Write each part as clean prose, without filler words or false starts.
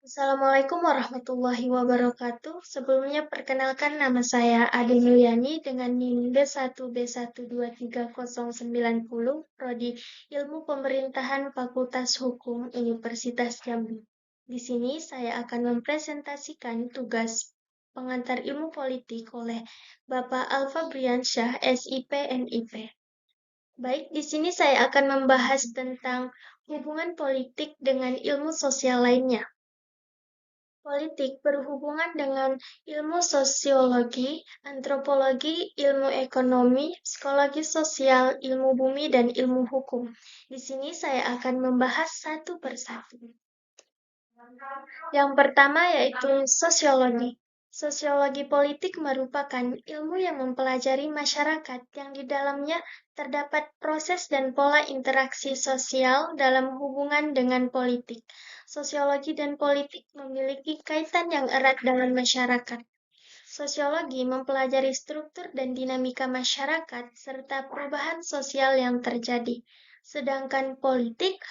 Assalamualaikum warahmatullahi wabarakatuh. Sebelumnya perkenalkan nama saya Ade Yuliani dengan NIM B1B1230090, Prodi Ilmu Pemerintahan Fakultas Hukum Universitas Jambi. Di sini saya akan mempresentasikan tugas pengantar ilmu politik oleh Bapak Alfa Briansyah, SIP NIP. Baik, di sini saya akan membahas tentang hubungan politik dengan ilmu sosial lainnya. Politik berhubungan dengan ilmu sosiologi, antropologi, ilmu ekonomi, psikologi sosial, ilmu bumi, dan ilmu hukum. Di sini saya akan membahas satu persatu. Yang pertama yaitu sosiologi. Sosiologi politik merupakan ilmu yang mempelajari masyarakat yang di dalamnya terdapat proses dan pola interaksi sosial dalam hubungan dengan politik. Sosiologi dan politik memiliki kaitan yang erat dalam masyarakat. Sosiologi mempelajari struktur dan dinamika masyarakat serta perubahan sosial yang terjadi. Sedangkan politik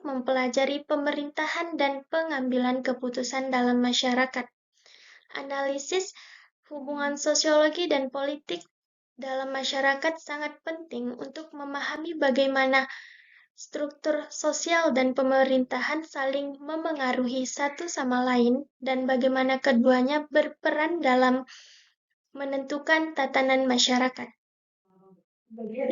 mempelajari pemerintahan dan pengambilan keputusan dalam masyarakat. Analisis hubungan sosiologi dan politik dalam masyarakat sangat penting untuk memahami bagaimana struktur sosial dan pemerintahan saling memengaruhi satu sama lain dan bagaimana keduanya berperan dalam menentukan tatanan masyarakat.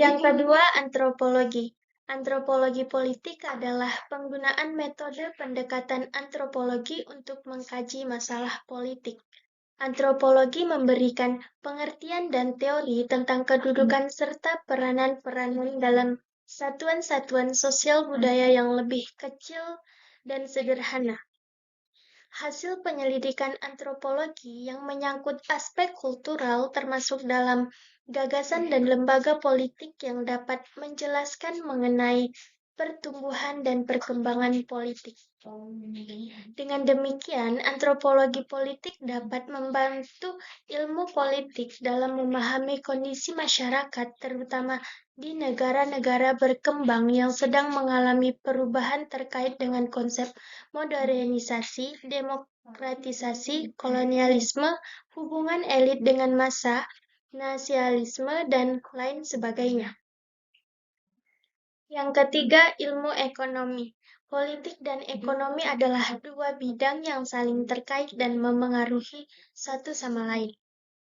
Yang kedua, antropologi. Antropologi politik adalah penggunaan metode pendekatan antropologi untuk mengkaji masalah politik. Antropologi memberikan pengertian dan teori tentang kedudukan serta peranan-peranan dalam satuan-satuan sosial budaya yang lebih kecil dan sederhana. Hasil penyelidikan antropologi yang menyangkut aspek kultural termasuk dalam gagasan dan lembaga politik yang dapat menjelaskan mengenai pertumbuhan dan perkembangan politik. Dengan demikian, antropologi politik dapat membantu ilmu politik dalam memahami kondisi masyarakat, terutama di negara-negara berkembang yang sedang mengalami perubahan terkait dengan konsep modernisasi, demokratisasi, kolonialisme, hubungan elit dengan massa, nasionalisme, dan lain sebagainya. Yang ketiga, ilmu ekonomi. Politik dan ekonomi adalah dua bidang yang saling terkait dan memengaruhi satu sama lain.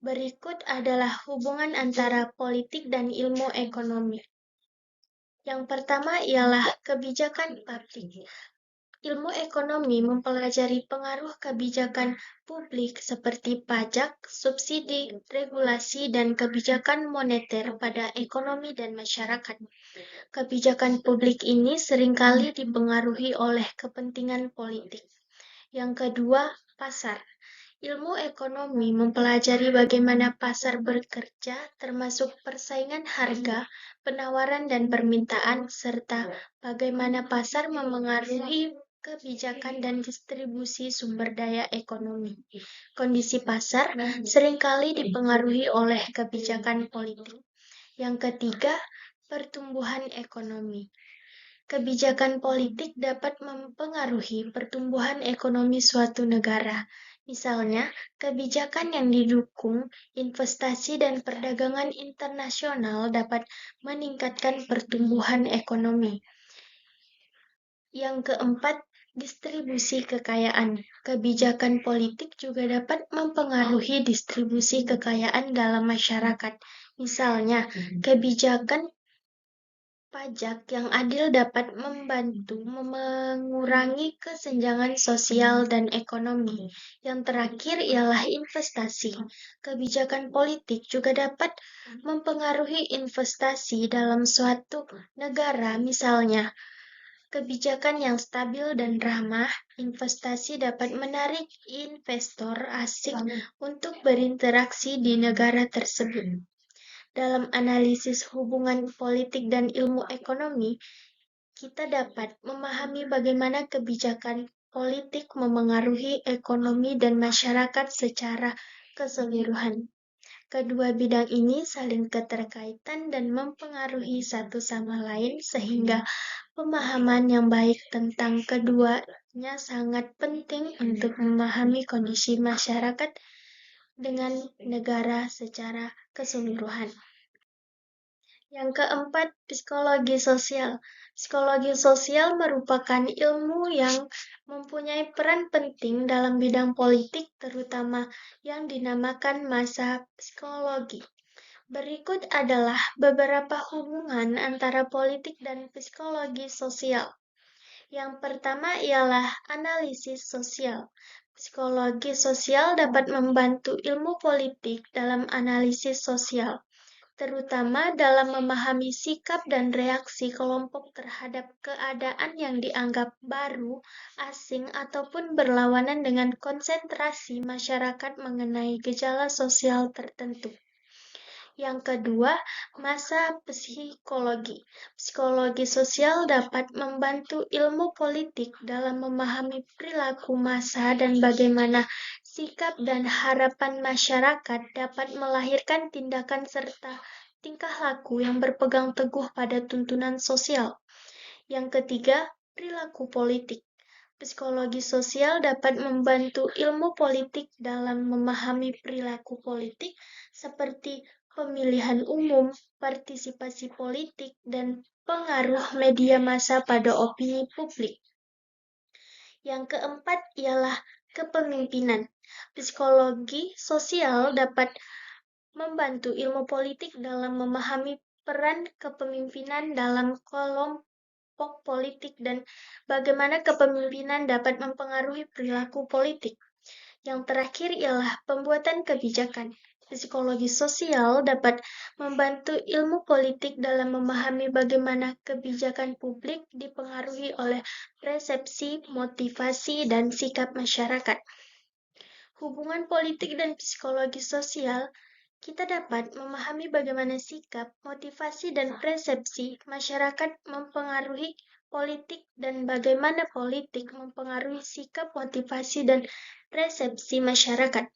Berikut adalah hubungan antara politik dan ilmu ekonomi. Yang pertama ialah kebijakan publik. Ilmu ekonomi mempelajari pengaruh kebijakan publik seperti pajak, subsidi, regulasi, dan kebijakan moneter pada ekonomi dan masyarakat. Kebijakan publik ini seringkali dipengaruhi oleh kepentingan politik. Yang kedua, pasar. Ilmu ekonomi mempelajari bagaimana pasar bekerja, termasuk persaingan harga, penawaran dan permintaan, serta bagaimana pasar memengaruhi kebijakan dan distribusi sumber daya ekonomi. Kondisi pasar seringkali dipengaruhi oleh kebijakan politik. Yang ketiga, pertumbuhan ekonomi. Kebijakan politik dapat mempengaruhi pertumbuhan ekonomi suatu negara. Misalnya, kebijakan yang didukung investasi dan perdagangan internasional dapat meningkatkan pertumbuhan ekonomi. Yang keempat, distribusi kekayaan. Kebijakan politik juga dapat mempengaruhi distribusi kekayaan dalam masyarakat. Misalnya, kebijakan pajak yang adil dapat membantu mengurangi kesenjangan sosial dan ekonomi. Yang terakhir ialah investasi. Kebijakan politik juga dapat mempengaruhi investasi dalam suatu negara. Misalnya, kebijakan yang stabil dan ramah investasi dapat menarik investor asing untuk berinteraksi di negara tersebut. Dalam analisis hubungan politik dan ilmu ekonomi, kita dapat memahami bagaimana kebijakan politik memengaruhi ekonomi dan masyarakat secara keseluruhan. Kedua bidang ini saling keterkaitan dan mempengaruhi satu sama lain sehingga pemahaman yang baik tentang keduanya sangat penting untuk memahami kondisi masyarakat dengan negara secara keseluruhan. Yang keempat, psikologi sosial. Psikologi sosial merupakan ilmu yang mempunyai peran penting dalam bidang politik, terutama yang dinamakan masa psikologi. Berikut adalah beberapa hubungan antara politik dan psikologi sosial. Yang pertama ialah analisis sosial. Psikologi sosial dapat membantu ilmu politik dalam analisis sosial, terutama dalam memahami sikap dan reaksi kelompok terhadap keadaan yang dianggap baru, asing, ataupun berlawanan dengan konsentrasi masyarakat mengenai gejala sosial tertentu. Yang kedua, masa psikologi. Psikologi sosial dapat membantu ilmu politik dalam memahami perilaku massa dan bagaimana sikap dan harapan masyarakat dapat melahirkan tindakan serta tingkah laku yang berpegang teguh pada tuntunan sosial. Yang ketiga, perilaku politik. Psikologi sosial dapat membantu ilmu politik dalam memahami perilaku politik seperti pemilihan umum, partisipasi politik, dan pengaruh media massa pada opini publik. Yang keempat ialah kepemimpinan. Psikologi sosial dapat membantu ilmu politik dalam memahami peran kepemimpinan dalam kelompok politik dan bagaimana kepemimpinan dapat mempengaruhi perilaku politik. Yang terakhir ialah pembuatan kebijakan. Psikologi sosial dapat membantu ilmu politik dalam memahami bagaimana kebijakan publik dipengaruhi oleh persepsi, motivasi, dan sikap masyarakat. Hubungan politik dan psikologi sosial, kita dapat memahami bagaimana sikap, motivasi, dan persepsi masyarakat mempengaruhi politik dan bagaimana politik mempengaruhi sikap, motivasi, dan persepsi masyarakat.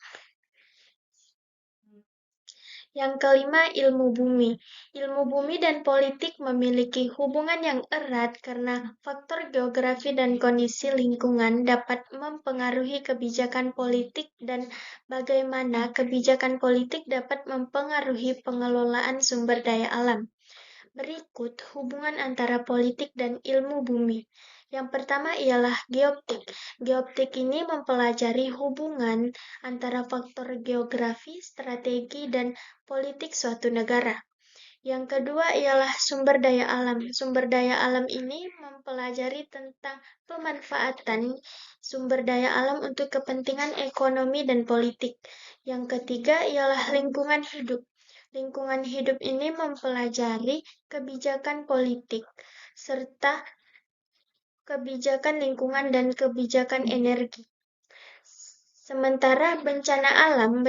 Yang kelima, ilmu bumi. Ilmu bumi dan politik memiliki hubungan yang erat karena faktor geografi dan kondisi lingkungan dapat mempengaruhi kebijakan politik dan bagaimana kebijakan politik dapat mempengaruhi pengelolaan sumber daya alam. Berikut hubungan antara politik dan ilmu bumi. Yang pertama ialah geoptik. Geoptik ini mempelajari hubungan antara faktor geografi, strategi, dan politik suatu negara. Yang kedua ialah sumber daya alam. Sumber daya alam ini mempelajari tentang pemanfaatan sumber daya alam untuk kepentingan ekonomi dan politik. Yang ketiga ialah lingkungan hidup. Lingkungan hidup ini mempelajari kebijakan politik, serta kebijakan lingkungan dan kebijakan energi. Sementara bencana alam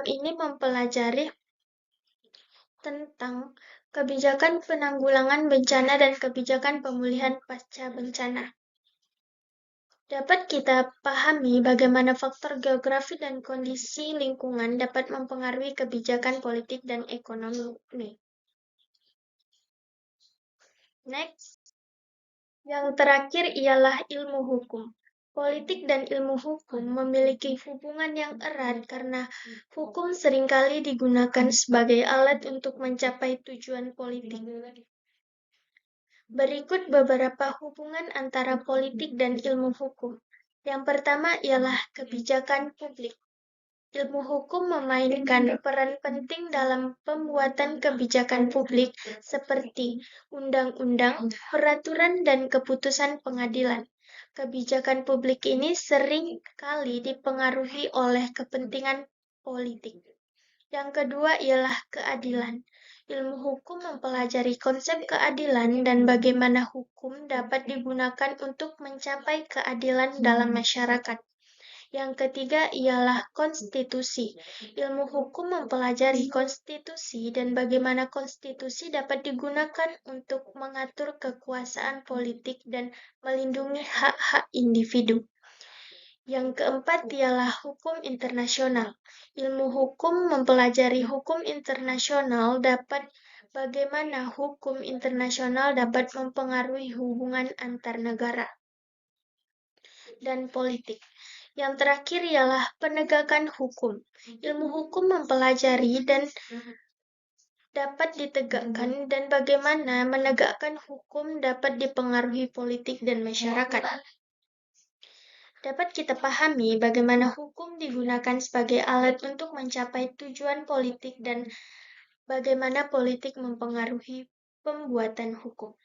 ini mempelajari tentang kebijakan penanggulangan bencana dan kebijakan pemulihan pasca bencana. Dapat kita pahami bagaimana faktor geografi dan kondisi lingkungan dapat mempengaruhi kebijakan politik dan ekonomi. Next, yang terakhir ialah ilmu hukum. Politik dan ilmu hukum memiliki hubungan yang erat karena hukum seringkali digunakan sebagai alat untuk mencapai tujuan politik. Berikut beberapa hubungan antara politik dan ilmu hukum. Yang pertama ialah kebijakan publik. Ilmu hukum memainkan peran penting dalam pembuatan kebijakan publik seperti undang-undang, peraturan, dan keputusan pengadilan. Kebijakan publik ini sering kali dipengaruhi oleh kepentingan politik. Yang kedua ialah keadilan. Ilmu hukum mempelajari konsep keadilan dan bagaimana hukum dapat digunakan untuk mencapai keadilan dalam masyarakat. Yang ketiga ialah konstitusi. Ilmu hukum mempelajari konstitusi dan bagaimana konstitusi dapat digunakan untuk mengatur kekuasaan politik dan melindungi hak-hak individu. Yang keempat ialah hukum internasional. Ilmu hukum mempelajari hukum internasional bagaimana hukum internasional dapat mempengaruhi hubungan antar negara dan politik. Yang terakhir ialah penegakan hukum. Ilmu hukum mempelajari dan dapat ditegakkan dan bagaimana menegakkan hukum dapat dipengaruhi politik dan masyarakat. Dapat kita pahami bagaimana hukum digunakan sebagai alat untuk mencapai tujuan politik dan bagaimana politik mempengaruhi pembuatan hukum.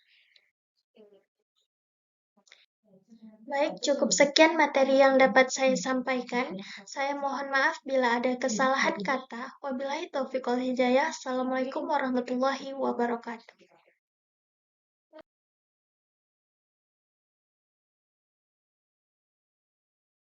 Baik, cukup sekian materi yang dapat saya sampaikan. Saya mohon maaf bila ada kesalahan kata. Wabillahi taufiq wal hidayah. Assalamualaikum warahmatullahi wabarakatuh.